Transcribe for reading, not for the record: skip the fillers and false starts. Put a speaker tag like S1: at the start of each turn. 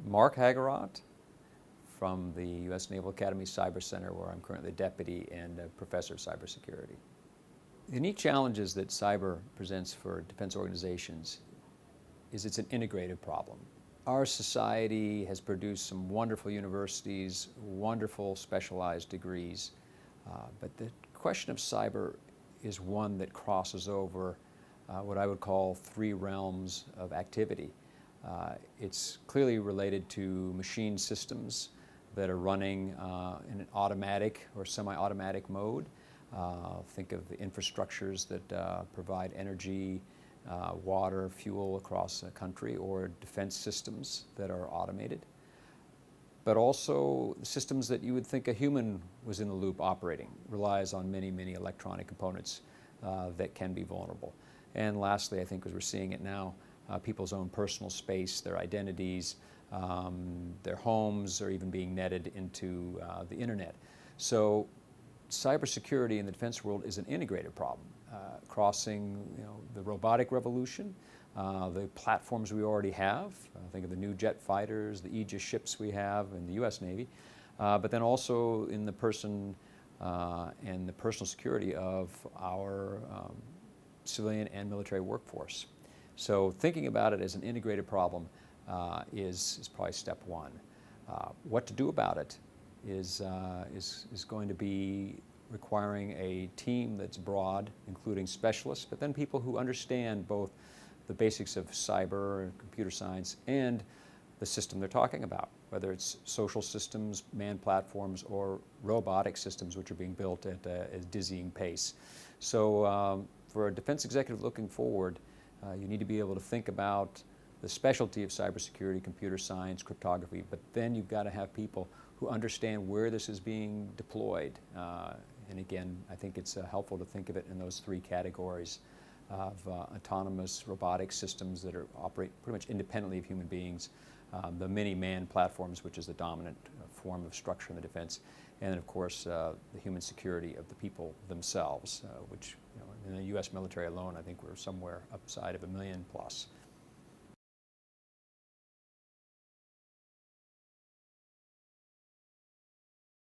S1: Mark Hagerott from the US Naval Academy Cyber Center, where I'm currently deputy and a professor of cybersecurity. The unique challenges that cyber presents for defense organizations is it's an integrated problem. Our society has produced some wonderful universities, wonderful specialized degrees, but the question of cyber is one that crosses over what I would call three realms of activity. It's clearly related to machine systems that are running in an automatic or semi-automatic mode. Think of the infrastructures that provide energy, water, fuel across a country, or defense systems that are automated. But also systems that you would think a human was in the loop operating, relies on many, many electronic components that can be vulnerable. And lastly, I think as we're seeing it now, people's own personal space, their identities, their homes are even being netted into the internet. So cybersecurity in the defense world is an integrated problem, crossing the robotic revolution, the platforms we already have. Think of the new jet fighters, the Aegis ships we have in the US Navy, but then also in the person and the personal security of our civilian and military workforce. So thinking about it as an integrated problem is probably step one. What to do about it is going to be requiring a team that's broad, including specialists, but then people who understand both the basics of cyber and computer science and the system they're talking about, whether it's social systems, manned platforms, or robotic systems which are being built at a dizzying pace. So for a defense executive looking forward, you need to be able to think about the specialty of cybersecurity, computer science, cryptography, but then you've got to have people who understand where this is being deployed. And again, I think it's helpful to think of it in those three categories of autonomous robotic systems that operate pretty much independently of human beings, the many manned platforms, which is the dominant form of structure in the defense, and then of course the human security of the people themselves, which in the US military alone, I think we're somewhere upside of 1 million plus.